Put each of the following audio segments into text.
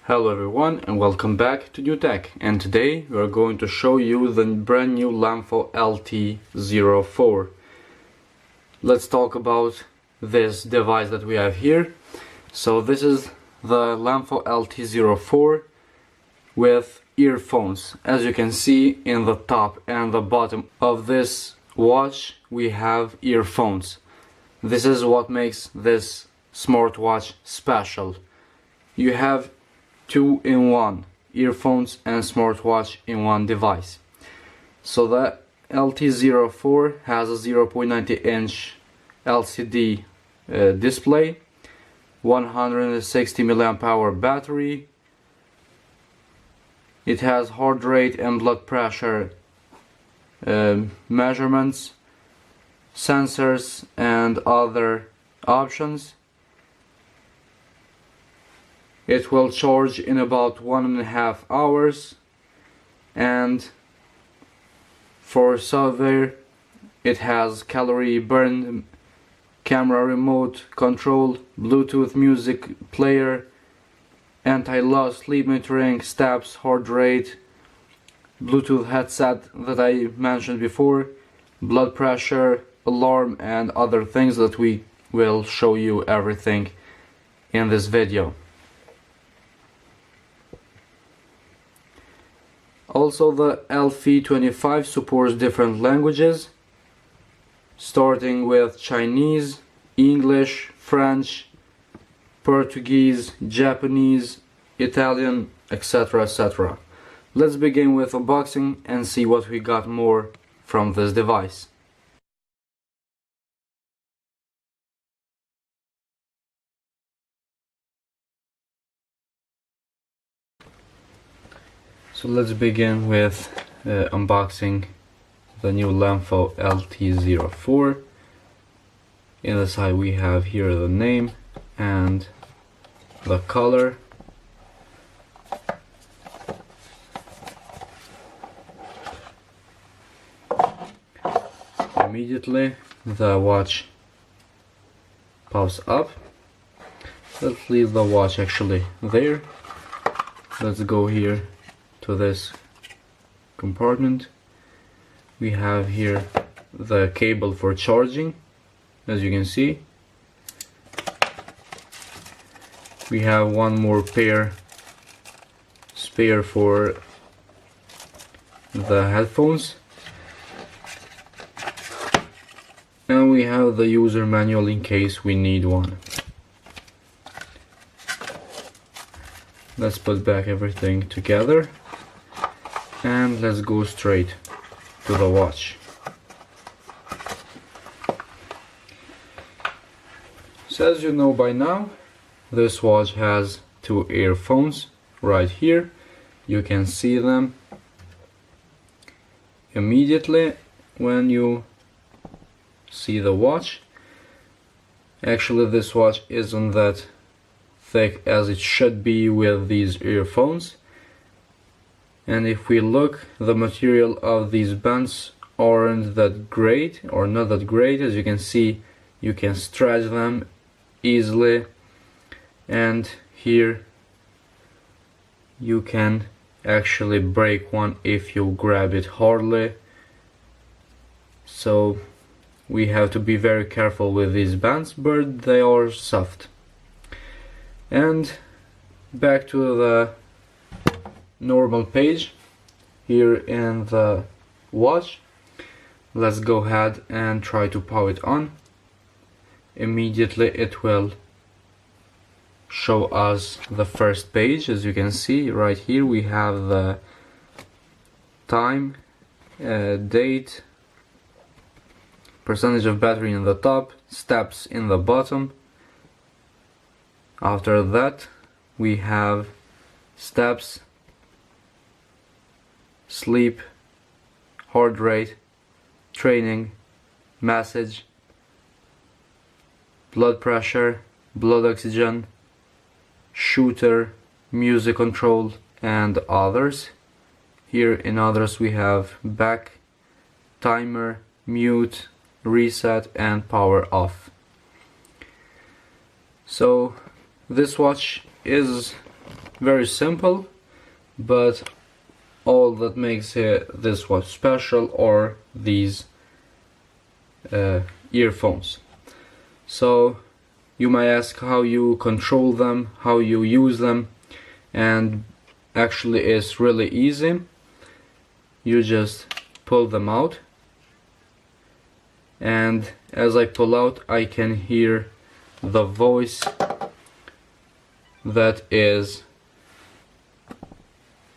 Hello everyone and welcome back to New Tech, and today we are going to show you the brand new LEMFO LT04. Let's talk about this device that we have here. So this is the LEMFO LT04 with earphones. As you can see, in the top and the bottom of this watch we have earphones. This is what makes this smartwatch special. You have 2-in-1 earphones and smartwatch in one device. So the LT04 has a 0.90 inch LCD display, 160 mAh battery. It has heart rate and blood pressure measurements, sensors and other options. It will charge in about 1.5 hours, and for software it has calorie burn, camera remote control, Bluetooth music player, anti-loss sleep monitoring, steps, heart rate, Bluetooth headset that I mentioned before, blood pressure, alarm and other things that we will show you everything in this video. Also, the LEMFO supports different languages, starting with Chinese, English, French, Portuguese, Japanese, Italian, etc. etc. Let's begin with unboxing and see what we got more from this device. So let's begin with unboxing the new LEMFO LT04. In the side we have here the name and the color. Immediately the watch pops up. Let's leave the watch actually there. Let's go here to this compartment. We have here the cable for charging, as you can see. We have one more pair spare for the headphones, and we have the user manual in case we need one. Let's put back everything together and let's go straight to the watch. So as you know by now, this watch has two earphones right here. You can see them immediately when you see the watch. Actually, this watch isn't that thick as it should be with these earphones. And if we look, the material of these bands aren't that great, or not that great. As you can see, you can stretch them easily, and here you can actually break one if you grab it hardly. So we have to be very careful with these bands, but they are soft. And back to the normal page here in the watch. Let's go ahead and try to power it on. Immediately it will show us the first page. As you can see right here, we have the time, date, percentage of battery in the top, steps in the bottom. After that we have steps, sleep, heart rate, training, message, blood pressure, blood oxygen, shooter, music control and others. Here in others we have back, timer, mute, reset and power off. So this watch is Very simple, but all that makes this watch special are these earphones. So you might ask how you control them, how you use them, and actually it's really easy. You just pull them out, and as I pull out I can hear the voice that is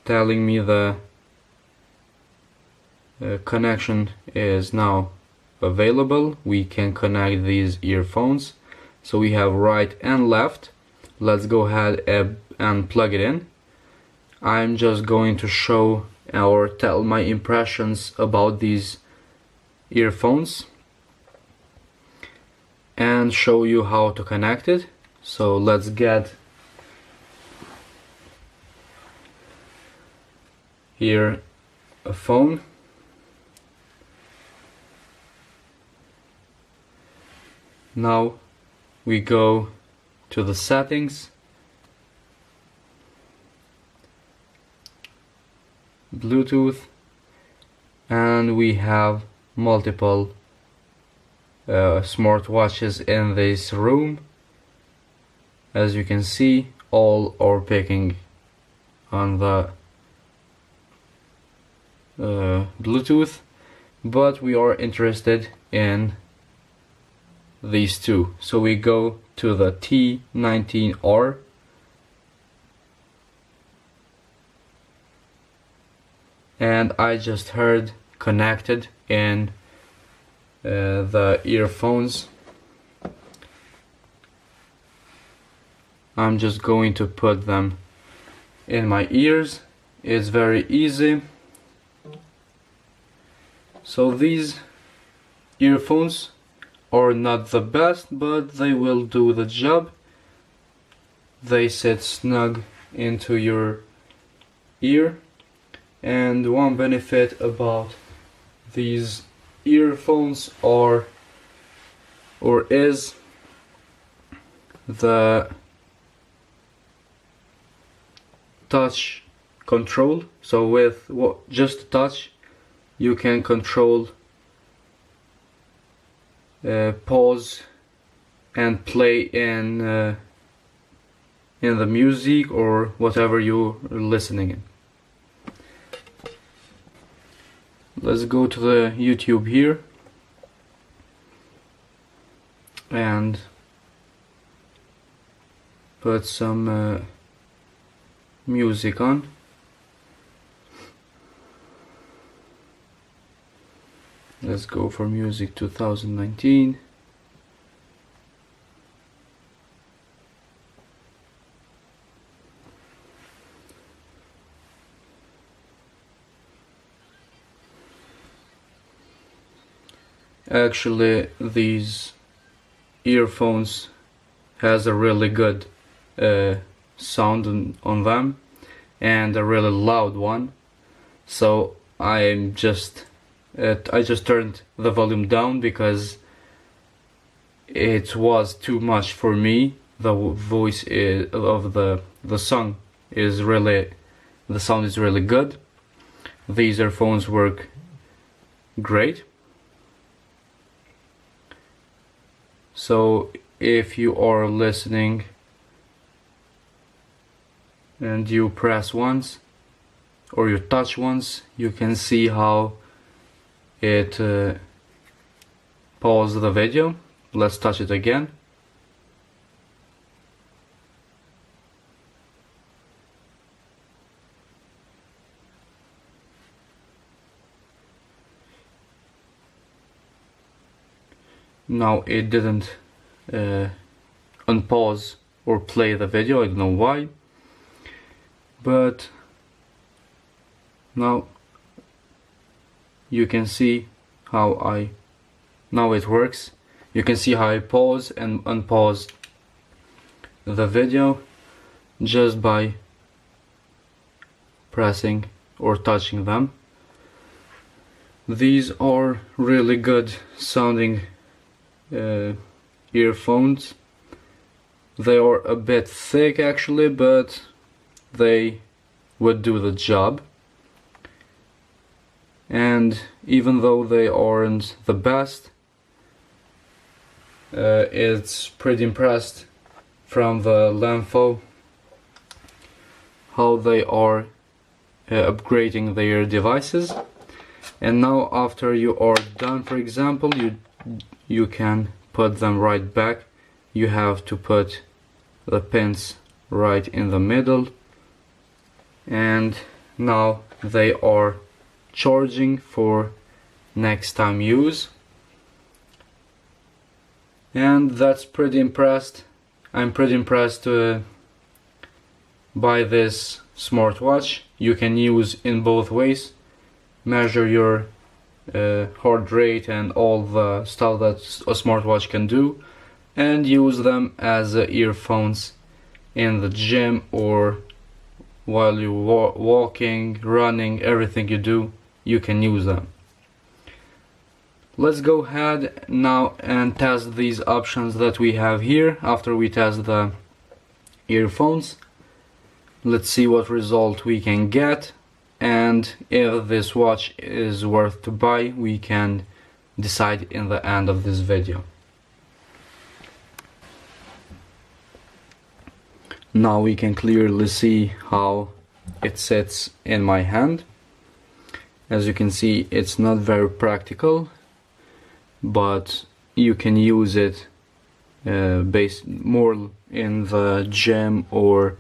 telling me the connection is now available. We can connect these earphones, so we have right and left. Let's go ahead and plug it in. I'm just going to show or tell my impressions about these earphones and show you how to connect it. So let's get here a phone. Now we go to the settings, Bluetooth, and we have multiple smartwatches in this room. As you can see, all are picking on the Bluetooth, but we are interested in these two. So we go to the T19R, and I just heard connected in the earphones. I'm just going to put them in my ears. It's very easy. So these earphones are not the best, but they will do the job. They sit snug into your ear, and one benefit about these earphones is the touch control. So with just a touch you can control pause and play in the music or whatever you're listening in. Let's go to the YouTube here and put some music on. Let's go for music 2019. Actually, these earphones has a really good sound on them, and a really loud one. So I just turned the volume down because it was too much for me. The voice of the song is really, the sound is really good. These earphones work great. So if you are listening and you press once or you touch once, you can see how it paused the video. Let's touch it again. Now it didn't unpause or play the video, I don't know why, but now you can see how now it works. You can see how I pause and unpause the video just by pressing or touching them. These are really good sounding earphones. They are a bit thick actually, but they would do the job. And even though they aren't the best, it's pretty impressed from the LEMFO how they are upgrading their devices. And now after you are done, for example, you can put them right back. You have to put the pins right in the middle, and now they are charging for next time use. And that's pretty impressed. I'm pretty impressed by this smartwatch. You can use in both ways, measure your heart rate and all the stuff that a smartwatch can do, and use them as earphones in the gym or while you're walking, running, everything you do, you can use them. Let's go ahead now and test these options that we have here. After we test the earphones, let's see what result we can get, and if this watch is worth to buy, we can decide in the end of this video. Now we can clearly see how it sits in my hand. As you can see, it's not very practical, but you can use it more in the gym or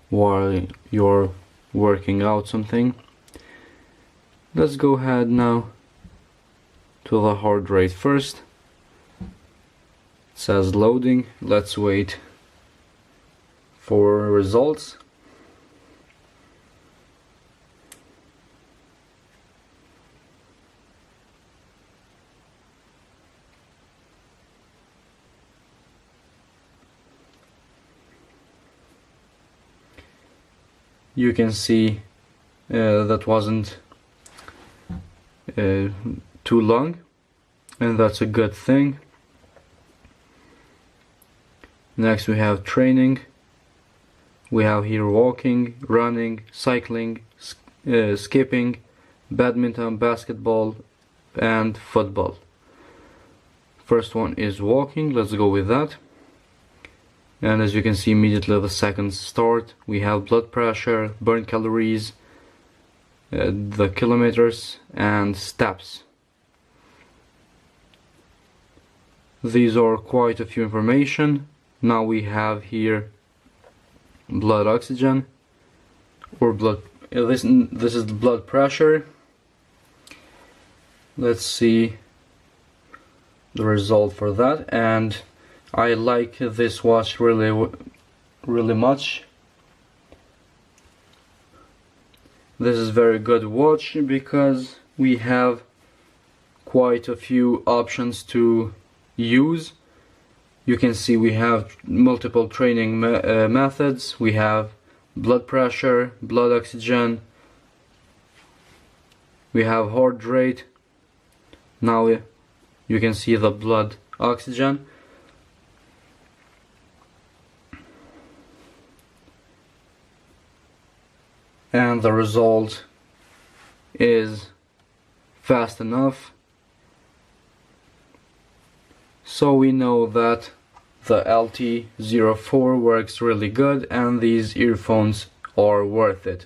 while you're working out something. Let's go ahead now to the heart rate first. It says loading. Let's wait for results. You can see that wasn't too long, and that's a good thing. Next we have training. We have here walking, running, cycling, skipping, badminton, basketball, and football. First one is walking. Let's go with that. And as you can see, immediately the seconds start. We have blood pressure, burn calories, the kilometers, and steps. These are quite a few information. Now we have here blood oxygen, or blood. This is the blood pressure. Let's see the result for that. And I like this watch really much. This is very good watch because we have quite a few options to use. You can see we have multiple training methods. We have blood pressure, blood oxygen, we have heart rate. Now you can see the blood oxygen. And the result is fast enough, so we know that the LT04 works really good and these earphones are worth it.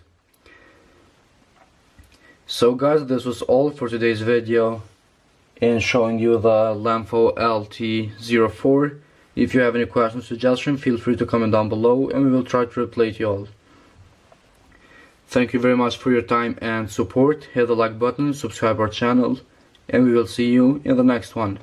So guys, this was all for today's video in showing you the LEMFO LT04. If you have any questions or suggestions, feel free to comment down below and we will try to reply to you all. Thank you very much for your time and support. Hit the like button, subscribe our channel, and we will see you in the next one.